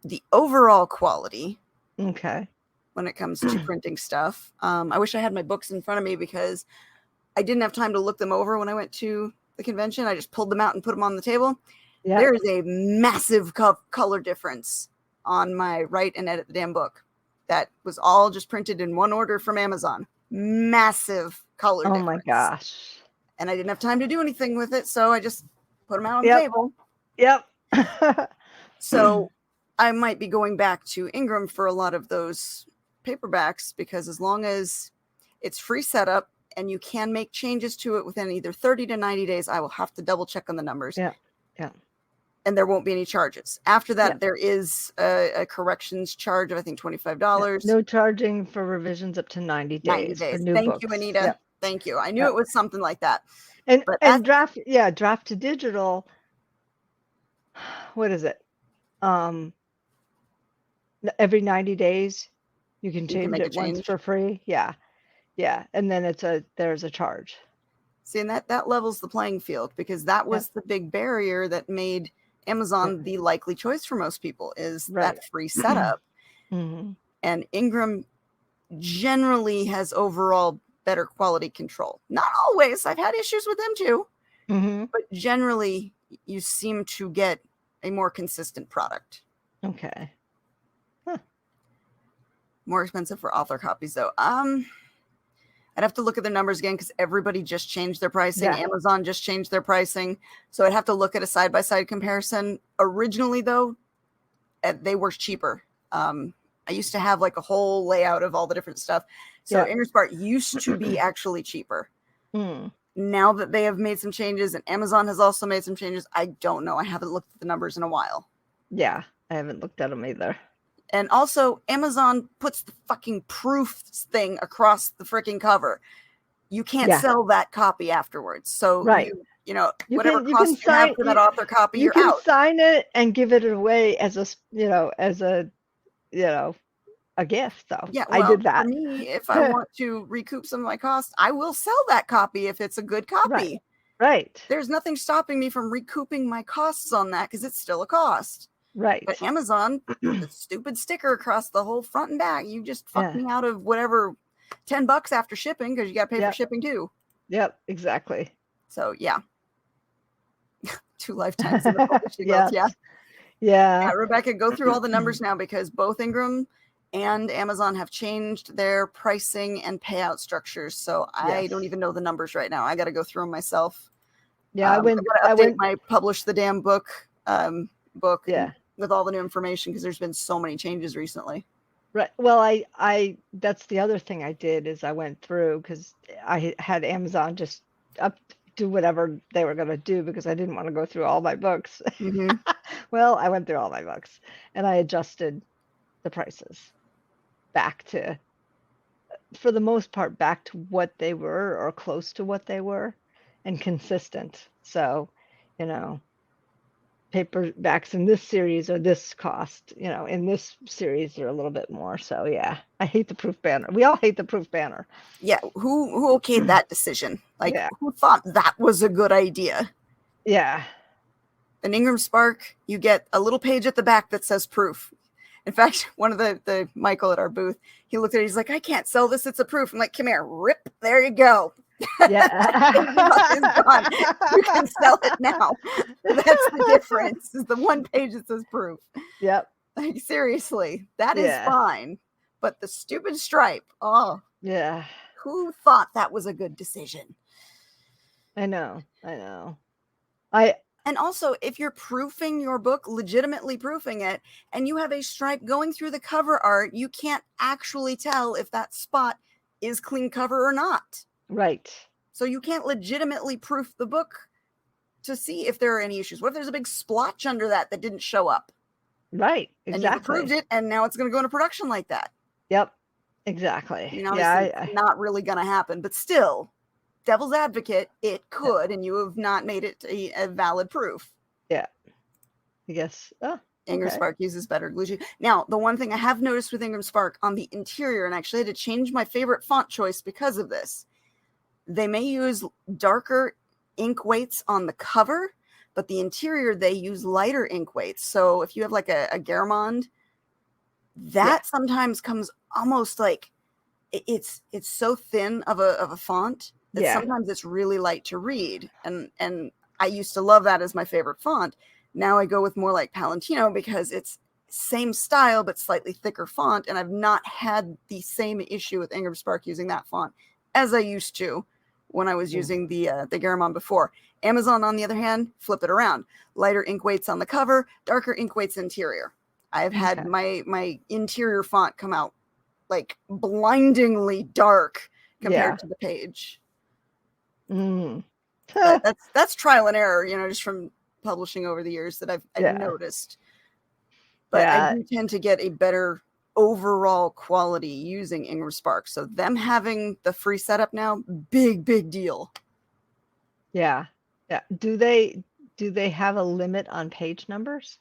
the overall quality. Okay. When it comes to printing stuff. I wish I had my books in front of me, because I didn't have time to look them over when I went to the convention. I just pulled them out and put them on the table. Yep. There is a massive color difference on my Write and Edit the Damn Book. That was all just printed in one order from Amazon. massive color difference. Oh my gosh. And I didn't have time to do anything with it, so I just put them out on the table. Yep. So I might be going back to Ingram for a lot of those paperbacks, because as long as it's free setup and you can make changes to it within either 30 to 90 days, I will have to double check on the numbers. Yeah. And there won't be any charges. After that, there is a corrections charge of, I think, $25. No charging for revisions up to 90 days. 90 days. For new Thank books. you, Anita. Thank you. I knew it was something like that. And draft to digital. What is it? Every 90 days, you can change it once for free. Yeah. And then there's a charge. See, and that levels the playing field, because that was the big barrier that made Amazon the likely choice for most people, is that free setup. And Ingram generally has overall better quality control. Not always. I've had issues with them too. But generally, you seem to get a more consistent product. Okay. More expensive for author copies, though. I'd have to look at the numbers again, because everybody just changed their pricing. Amazon just changed their pricing. So I'd have to look at a side-by-side comparison. Originally, though, they were cheaper. I used to have like a whole layout of all the different stuff. So Ingram Spark used to be actually cheaper. Now that they have made some changes, and Amazon has also made some changes, I don't know. I haven't looked at the numbers in a while. Yeah, I haven't looked at them either. And also, Amazon puts the fucking proof thing across the freaking cover. You can't sell that copy afterwards. So, whatever cost you have for that author copy, you're out. You can sign it and give it away as a gift, though. Yeah, well, I did that. For me, if I want to recoup some of my costs, I will sell that copy if it's a good copy. Right. There's nothing stopping me from recouping my costs on that, because it's still a cost. Right. But Amazon, the stupid sticker across the whole front and back, you just fucked me out of whatever, $10 after shipping, because you got to pay for shipping too. Yep, exactly. So, yeah. 2 lifetimes in the publishing world, Yeah, Rebecca, go through all the numbers now, because both Ingram and Amazon have changed their pricing and payout structures. So I don't even know the numbers right now. I got to go through them myself. Yeah, I got to update my Publish the Damn Book book. With all the new information, because there's been so many changes recently. Right. Well, I that's the other thing I did, is I went through, because I had Amazon just do whatever they were going to do, because I didn't want to go through all my books. Well, I went through all my books, and I adjusted the prices back to, for the most part, back to what they were, or close to what they were, and consistent. So, paperbacks in this series are this cost, in this series are a little bit more. So I hate the proof banner. We all hate the proof banner. Yeah. Who okayed that decision? Like, who thought that was a good idea? Yeah. In Ingram Spark, you get a little page at the back that says proof. In fact, one of the Michael at our booth, he looked at it, he's like, I can't sell this, it's a proof. I'm like, come here, rip, there you go. Yeah. You can sell it now. That's the difference, is the one page that says proof. Yep. Like, seriously, that is fine. But the stupid stripe, who thought that was a good decision? I know. And also, if you're proofing your book, legitimately proofing it, and you have a stripe going through the cover art, you can't actually tell if that spot is clean cover or not. Right. So you can't legitimately proof the book to see if there are any issues. What if there's a big splotch under that didn't show up? Right. Exactly. And you approved it, and now it's going to go into production like that. Yep. Exactly. Obviously not really going to happen, but still, devil's advocate, it could, and you have not made it a valid proof. Yeah. I guess. Oh, Ingram Spark uses better glue. Now, the one thing I have noticed with Ingram Spark on the interior, and actually I had to change my favorite font choice because of this, they may use darker ink weights on the cover, but the interior, they use lighter ink weights. So if you have like a Garamond, that sometimes comes almost like it's so thin of a font that sometimes it's really light to read. And I used to love that as my favorite font. Now I go with more like Palantino, because it's same style but slightly thicker font, and I've not had the same issue with Ingram Spark using that font as I used to when I was using the Garamond before. Amazon, on the other hand, flip it around. Lighter ink weights on the cover, darker ink weights interior. I've had my interior font come out like blindingly dark compared to the page. But that's trial and error, just from publishing over the years that I've noticed. But I do tend to get a better overall quality using Ingram Spark. So them having the free setup now, big deal. Yeah. Do they have a limit on page numbers?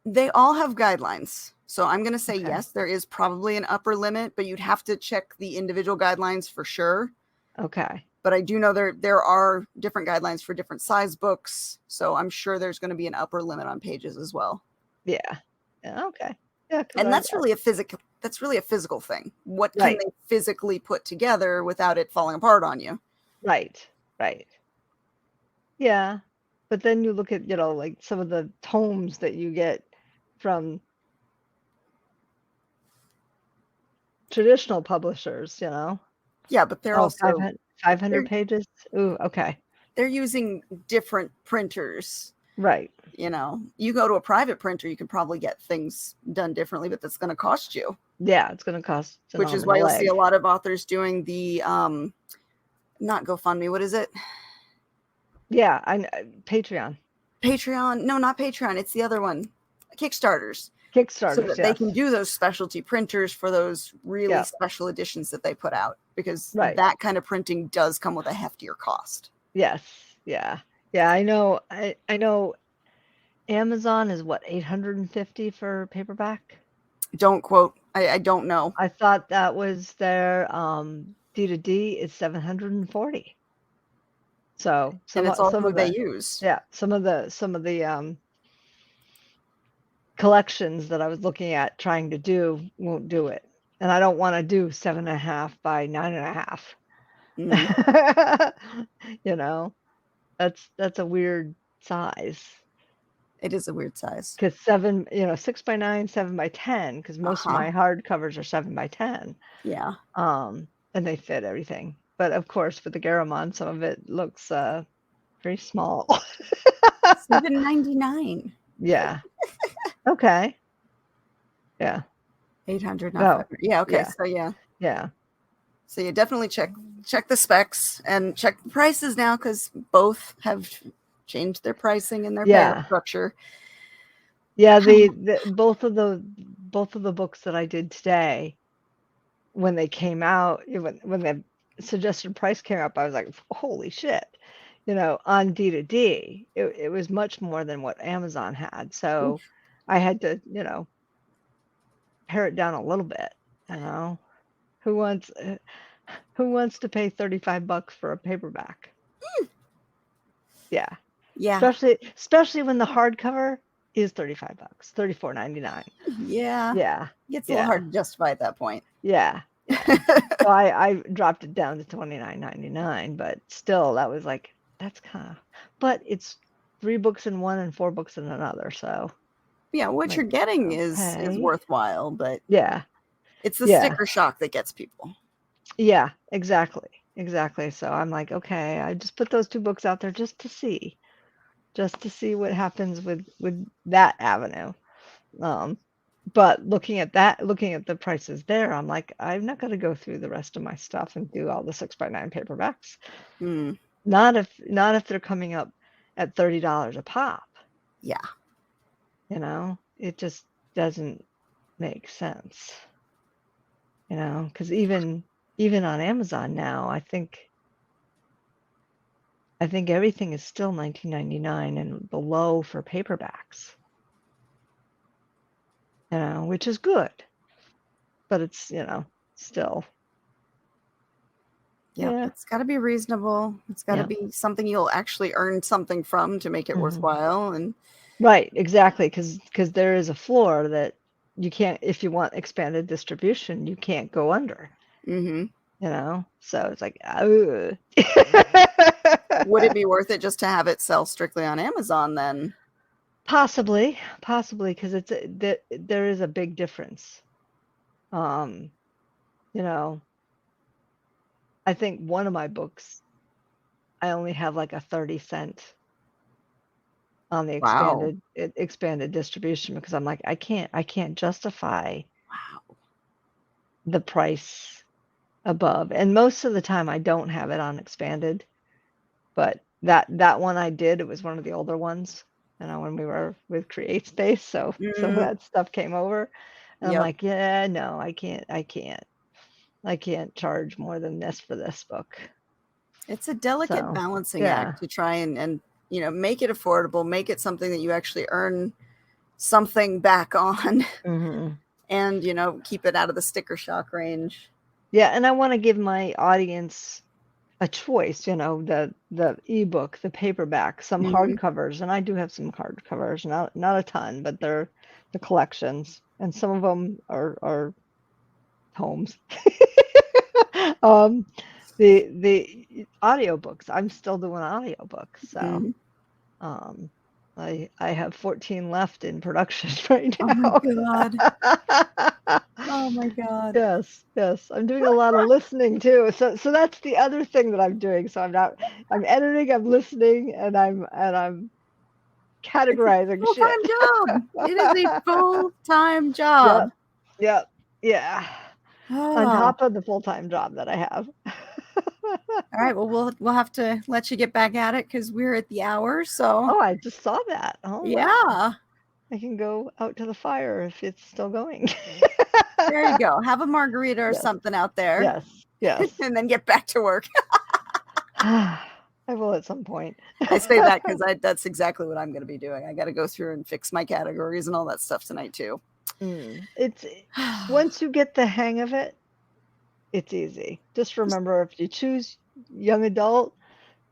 They all have guidelines. So I'm going to say yes, there is probably an upper limit, but you'd have to check the individual guidelines for sure. Okay. But I do know there are different guidelines for different size books. So I'm sure there's going to be an upper limit on pages as well. Yeah. Okay. Yeah. And that's really a physical thing. What can they physically put together without it falling apart on you? Right. Yeah. But then you look at, like some of the tomes that you get from traditional publishers, Yeah, but they're also 500 pages. Ooh, okay. They're using different printers. Right. You go to a private printer, you can probably get things done differently, but that's going to cost you. Yeah, it's going to cost. Which is why you'll see a lot of authors doing the, not GoFundMe, what is it? Yeah, Patreon. Patreon. No, not Patreon. It's the other one. Kickstarters. So that they can do those specialty printers for those really special editions that they put out, because that kind of printing does come with a heftier cost. Yes. Yeah. I know. I know. Amazon is what, $850 for paperback? Don't quote. I don't know. I thought that was their D2D is $740. So and it's all who they use. Yeah, some of the collections that I was looking at trying to do won't do it, and I don't want to do 7.5 by 9.5. That's a weird size. It is a weird size. Because 6 by 9, 7 by 10. Because most of my hardcovers are 7 by 10. Yeah. And they fit everything. But of course, for the Garamond, some of it looks very small. $7.99. Yeah. Okay. Yeah. 800. Not yeah. Okay. Yeah. So yeah. Yeah. So you definitely check the specs and check the prices now, because both have changed their pricing and their payment structure. Yeah. Both of the books that I did today, when they came out, when the suggested price came up, I was like, holy shit. On D2D, it was much more than what Amazon had. So Oof. I had to, pare it down a little bit. Who wants to pay $35 for a paperback? Yeah. Especially when the hardcover is $35, $34.99. Yeah. It's a little hard to justify at that point. Yeah. So I dropped it down to $29.99, but still, that was like, that's kind of. But it's 3 books in one and 4 books in another. So. Yeah, what you're getting is worthwhile, but it's the sticker shock that gets people. Yeah, exactly. So I'm like, okay, I just put those 2 books out there just to see what happens with that avenue. But looking at the prices there, I'm like, I'm not going to go through the rest of my stuff and do all the 6 by 9 paperbacks. Not if they're coming up at $30 a pop. Yeah. It just doesn't make sense. Because even on Amazon now, I think everything is still $19.99 and below for paperbacks. Which is good. But it's, still. Yeah, it's got to be reasonable. It's got to be something you'll actually earn something from to make it worthwhile. And right, exactly, because there is a floor that you can't, if you want expanded distribution, you can't go under. So it's like, would it be worth it just to have it sell strictly on Amazon then? Possibly, because there is a big difference. You know, I think one of my books, I only have like a 30 cent on the Wow. expanded distribution because I'm like, I can't justify Wow. the price above. And most of the time I don't have it on expanded, but that one I did, it was one of the older ones, when we were with Create Space, so some of Mm, that stuff came over. And I'm yep. like, yeah, no, I can't charge more than this for this book. It's a delicate So, balancing yeah. act to try and make it affordable, make it something that you actually earn something back on, Hmm. and keep it out of the sticker shock range. Yeah, and I want to give my audience a choice, the ebook, the paperback, some Mm-hmm. hardcovers, and I do have some hardcovers, not a ton, but they're the collections, and some of them are poems. um, the audiobooks, I'm still doing audiobooks, so Mm-hmm. um, I have 14 left in production right Oh my now. God. Oh my God. Yes. I'm doing a lot of listening too. So that's the other thing that I'm doing. So I'm editing, I'm listening, and I'm It's a categorizing shit. full-time job. It is a full-time job. Yep. Yep. Yeah. On Oh. top of the full-time job that I have. All right. Well, we'll have to let you get back at it because we're at the hour. So Oh, I just saw that. Oh wow. yeah. I can go out to the fire if it's still going. There you go. Have a margarita or Yes. something out there. Yes. And then get back to work. I will at some point. I say that because that's exactly what I'm going to be doing. I got to go through and fix my categories and all that stuff tonight too. It's once you get the hang of it, it's easy. Just remember, if you choose young adult,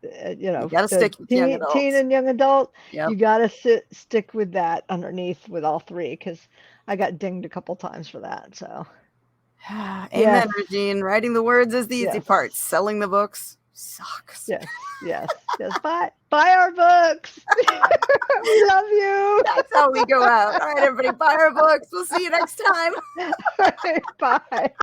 You got to the stick with young teen adults. and young adult, Yep. you gotta stick with that underneath with all three, because I got dinged a couple times for that. So Amen, yes, Regine. Writing the words is the easy yes, part. Selling the books sucks. yes. Buy our books. We love you. That's how we go out. All right, everybody, buy our books. We'll see you next time. Bye.